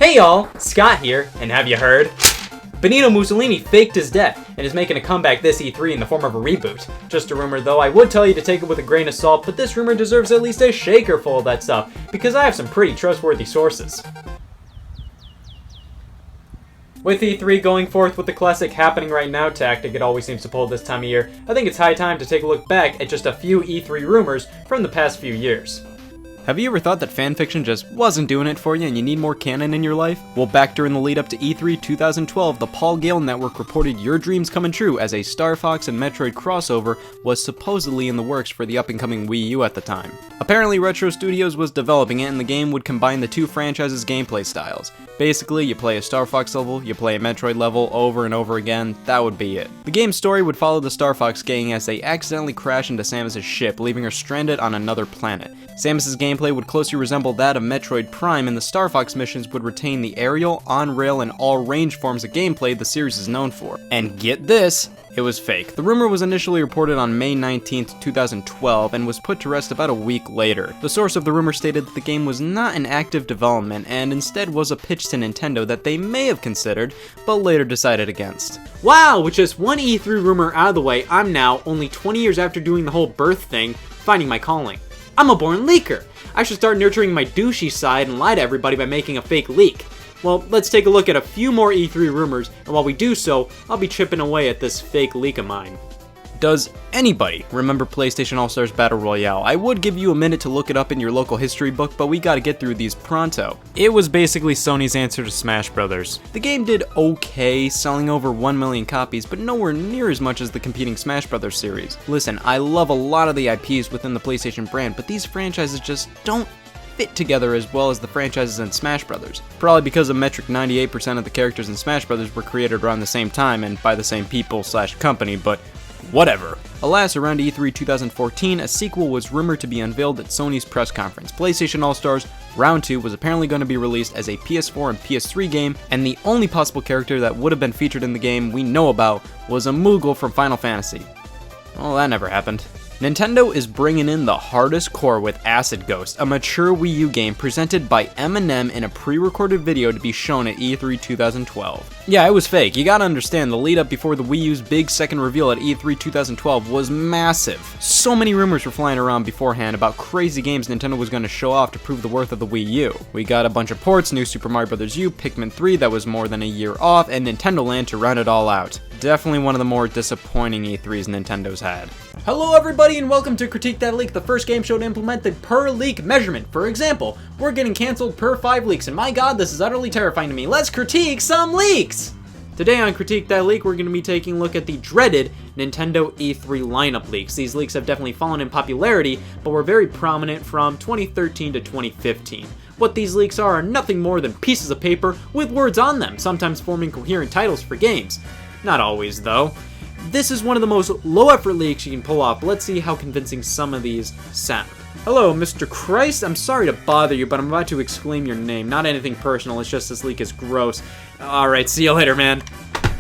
Hey y'all, Scott here, and have you heard? Benito Mussolini faked his death and is making a comeback this E3 in the form of a reboot. Just a rumor though, I would tell you to take it with a grain of salt, but this rumor deserves at least a shaker full of that stuff, because I have some pretty trustworthy sources. With E3 going forth with the classic happening right now tactic it always seems to pull this time of year, I think it's high time to take a look back at just a few E3 rumors from the past few years. Have you ever thought that fanfiction just wasn't doing it for you and you need more canon in your life? Well, back during the lead up to E3 2012, the Paul Gale Network reported your dreams coming true as a Starfox and Metroid crossover was supposedly in the works for the up-and-coming Wii U at the time. Apparently, Retro Studios was developing it and the game would combine the two franchises' gameplay styles. Basically, you play a Starfox level, you play a Metroid level over and over again, that would be it. The game's story would follow the Starfox gang as they accidentally crash into Samus' ship, leaving her stranded on another planet. Samus' gameplay would closely resemble that of Metroid Prime, and the Starfox missions would retain the aerial, on-rail, and all-range forms of gameplay the series is known for. And get this, it was fake. The rumor was initially reported on May 19th, 2012, and was put to rest about a week later. The source of the rumor stated that the game was not in active development, and instead was a pitch to Nintendo that they may have considered, but later decided against. Wow, with just one E3 rumor out of the way, I'm now, only 20 years after doing the whole birth thing, finding my calling. I'm a born leaker! I should start nurturing my douchey side and lie to everybody by making a fake leak. Well, let's take a look at a few more E3 rumors, and while we do so, I'll be chipping away at this fake leak of mine. Does anybody remember PlayStation All-Stars Battle Royale? I would give you a minute to look it up in your local history book, but we gotta get through these pronto. It was basically Sony's answer to Smash Brothers. The game did okay, selling over 1 million copies, but nowhere near as much as the competing Smash Brothers series. Listen, I love a lot of the IPs within the PlayStation brand, but these franchises just don't fit together as well as the franchises in Smash Brothers. Probably because a metric 98% of the characters in Smash Brothers were created around the same time and by the same people/company, but whatever. Alas, around E3 2014, a sequel was rumored to be unveiled at Sony's press conference. PlayStation All-Stars Round 2 was apparently going to be released as a PS4 and PS3 game, and the only possible character that would have been featured in the game we know about was a Moogle from Final Fantasy. Well, that never happened. Nintendo is bringing in the hardest core with Acid Ghost, a mature Wii U game presented by Eminem in a pre-recorded video to be shown at E3 2012. Yeah, it was fake. You gotta understand, the lead up before the Wii U's big second reveal at E3 2012 was massive. So many rumors were flying around beforehand about crazy games Nintendo was going to show off to prove the worth of the Wii U. We got a bunch of ports, New Super Mario Bros. U, Pikmin 3 that was more than a year off, and Nintendo Land to round it all out. Definitely one of the more disappointing E3s Nintendo's had. Hello everybody and welcome to Critique That Leak, the first game show to implement the per leak measurement. For example, we're getting cancelled per 5 leaks, and my god, this is utterly terrifying to me. Let's critique some leaks! Today on Critique That Leak, we're going to be taking a look at the dreaded Nintendo E3 lineup leaks. These leaks have definitely fallen in popularity, but were very prominent from 2013 to 2015. What these leaks are nothing more than pieces of paper with words on them, sometimes forming coherent titles for games. Not always, though. This is one of the most low-effort leaks you can pull off. Let's see how convincing some of these sound. Hello, Mr. Christ. I'm sorry to bother you, but I'm about to exclaim your name. Not anything personal, it's just this leak is gross. Alright, see you later, man.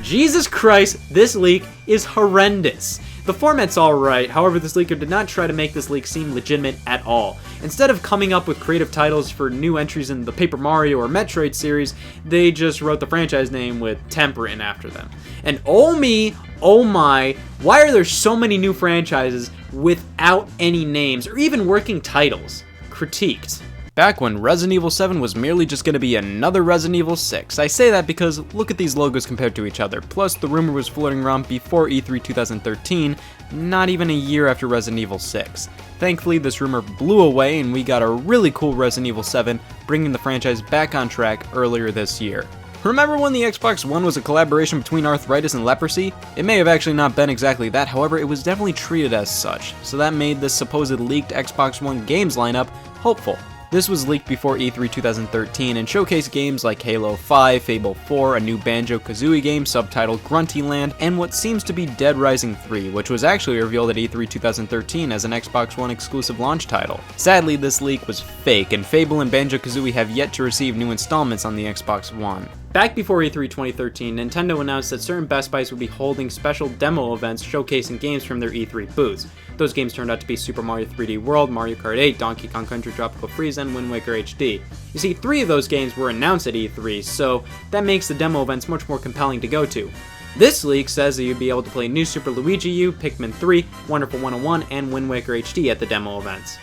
Jesus Christ, this leak is horrendous. The format's alright, however this leaker did not try to make this leak seem legitimate at all. Instead of coming up with creative titles for new entries in the Paper Mario or Metroid series, they just wrote the franchise name with temp written after them. And oh me, oh my, why are there so many new franchises without any names or even working titles? Critiqued. Back when Resident Evil 7 was merely just going to be another Resident Evil 6. I say that because look at these logos compared to each other, plus the rumor was floating around before E3 2013, not even a year after Resident Evil 6. Thankfully, this rumor blew away and we got a really cool Resident Evil 7, bringing the franchise back on track earlier this year. Remember when the Xbox One was a collaboration between arthritis and leprosy? It may have actually not been exactly that, however it was definitely treated as such, so that made this supposed leaked Xbox One games lineup hopeful. This was leaked before E3 2013 and showcased games like Halo 5, Fable 4, a new Banjo-Kazooie game subtitled Grunty Land, and what seems to be Dead Rising 3, which was actually revealed at E3 2013 as an Xbox One exclusive launch title. Sadly, this leak was fake, and Fable and Banjo-Kazooie have yet to receive new installments on the Xbox One. Back before E3 2013, Nintendo announced that certain Best Buys would be holding special demo events showcasing games from their E3 booths. Those games turned out to be Super Mario 3D World, Mario Kart 8, Donkey Kong Country Tropical Freeze, and Wind Waker HD. You see, 3 of those games were announced at E3, so that makes the demo events much more compelling to go to. This leak says that you'd be able to play New Super Luigi U, Pikmin 3, Wonderful 101, and Wind Waker HD at the demo events.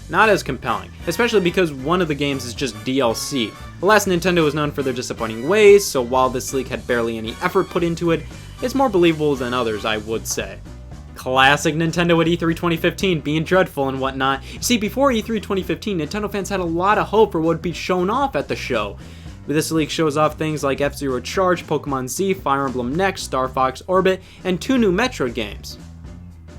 Not as compelling, especially because one of the games is just DLC. The last Nintendo was known for their disappointing ways, so while this leak had barely any effort put into it, it's more believable than others, I would say. Classic Nintendo at E3 2015, being dreadful and whatnot. See, before E3 2015, Nintendo fans had a lot of hope for what would be shown off at the show. This leak shows off things like F-Zero Charge, Pokemon Z, Fire Emblem Next, Starfox Orbit, and 2 new Metroid games.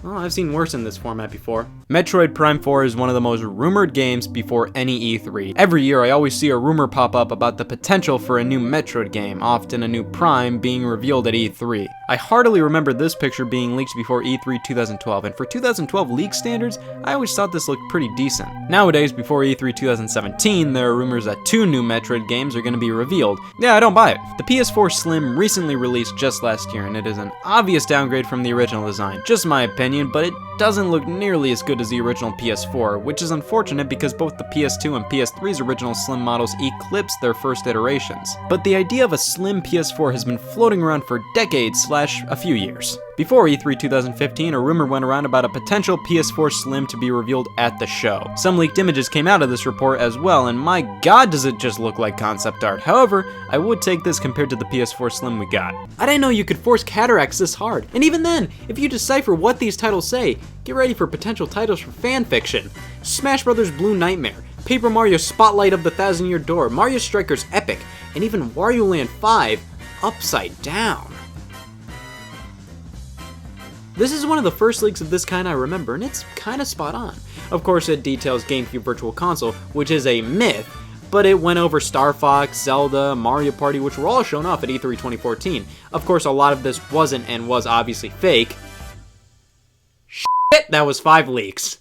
Well, I've seen worse in this format before. Metroid Prime 4 is one of the most rumored games before any E3. Every year I always see a rumor pop up about the potential for a new Metroid game, often a new Prime being revealed at E3. I heartily remember this picture being leaked before E3 2012, and for 2012 leak standards, I always thought this looked pretty decent. Nowadays, before E3 2017, there are rumors that 2 new Metroid games are going to be revealed. Yeah, I don't buy it. The Ps4 Slim recently released just last year, and it is an obvious downgrade from the original design. Just my opinion, but it doesn't look nearly as good as the original PS4, which is unfortunate because both the PS2 and PS3's original Slim models eclipsed their first iterations. But the idea of a Slim PS4 has been floating around for decades / a few years. Before E3 2015, a rumor went around about a potential PS4 Slim to be revealed at the show. Some leaked images came out of this report as well, and my god does it just look like concept art. However, I would take this compared to the PS4 Slim we got. I didn't know you could force cataracts this hard, and even then, if you decipher what these titles say, get ready for potential titles for fanfiction. Smash Bros. Blue Nightmare, Paper Mario Spotlight of the Thousand Year Door, Mario Strikers Epic, and even Wario Land 5 upside down. This is one of the first leaks of this kind I remember, and it's kinda spot on. Of course, it details GameCube Virtual Console, which is a myth, but it went over Star Fox, Zelda, Mario Party, which were all shown off at E3 2014. Of course, a lot of this wasn't and was obviously fake. Shit, that was 5 leaks.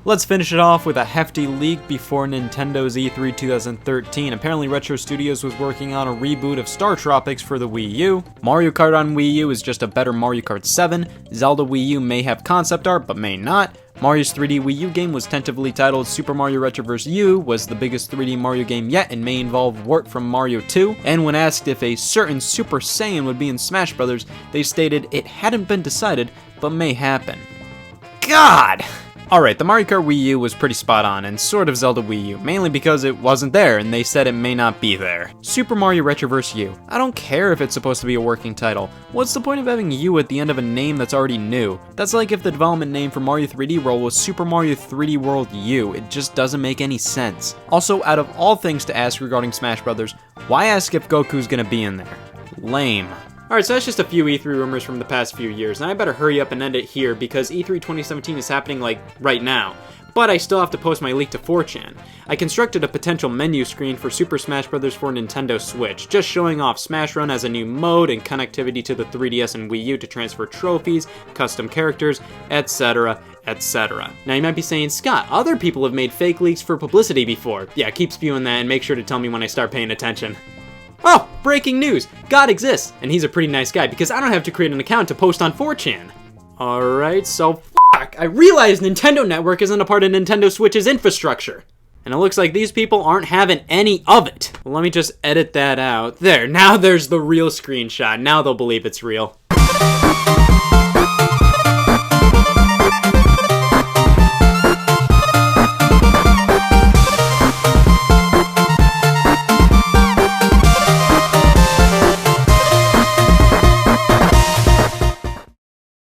Let's finish it off with a hefty leak before Nintendo's E3 2013. Apparently Retro Studios was working on a reboot of Star Tropics for the Wii U. Mario Kart on Wii U is just a better Mario Kart 7. Zelda Wii U may have concept art, but may not. Mario's 3D Wii U game was tentatively titled Super Mario Retroverse U, was the biggest 3D Mario game yet and may involve Wart from Mario 2. And when asked if a certain Super Saiyan would be in Smash Bros., they stated it hadn't been decided, but may happen. God! Alright, the Mario Kart Wii U was pretty spot on, and sort of Zelda Wii U, mainly because it wasn't there, and they said it may not be there. Super Mario Retroverse U. I don't care if it's supposed to be a working title. What's the point of having U at the end of a name that's already new? That's like if the development name for Mario 3D World was Super Mario 3D World U. It just doesn't make any sense. Also, out of all things to ask regarding Smash Bros., why ask if Goku's gonna be in there? Lame. Alright, so that's just a few E3 rumors from the past few years, and I better hurry up and end it here because E3 2017 is happening like right now. But I still have to post my leak to 4chan. I constructed a potential menu screen for Super Smash Bros. For Nintendo Switch, just showing off Smash Run as a new mode and connectivity to the 3DS and Wii U to transfer trophies, custom characters, etc. etc. Now you might be saying, Scott, other people have made fake leaks for publicity before. Yeah, keep spewing that and make sure to tell me when I start paying attention. Oh, breaking news! God exists, and he's a pretty nice guy because I don't have to create an account to post on 4chan. Alright, so fuck! I realize Nintendo Network isn't a part of Nintendo Switch's infrastructure. And it looks like these people aren't having any of it. Well, let me just edit that out. There, now there's the real screenshot. Now they'll believe it's real.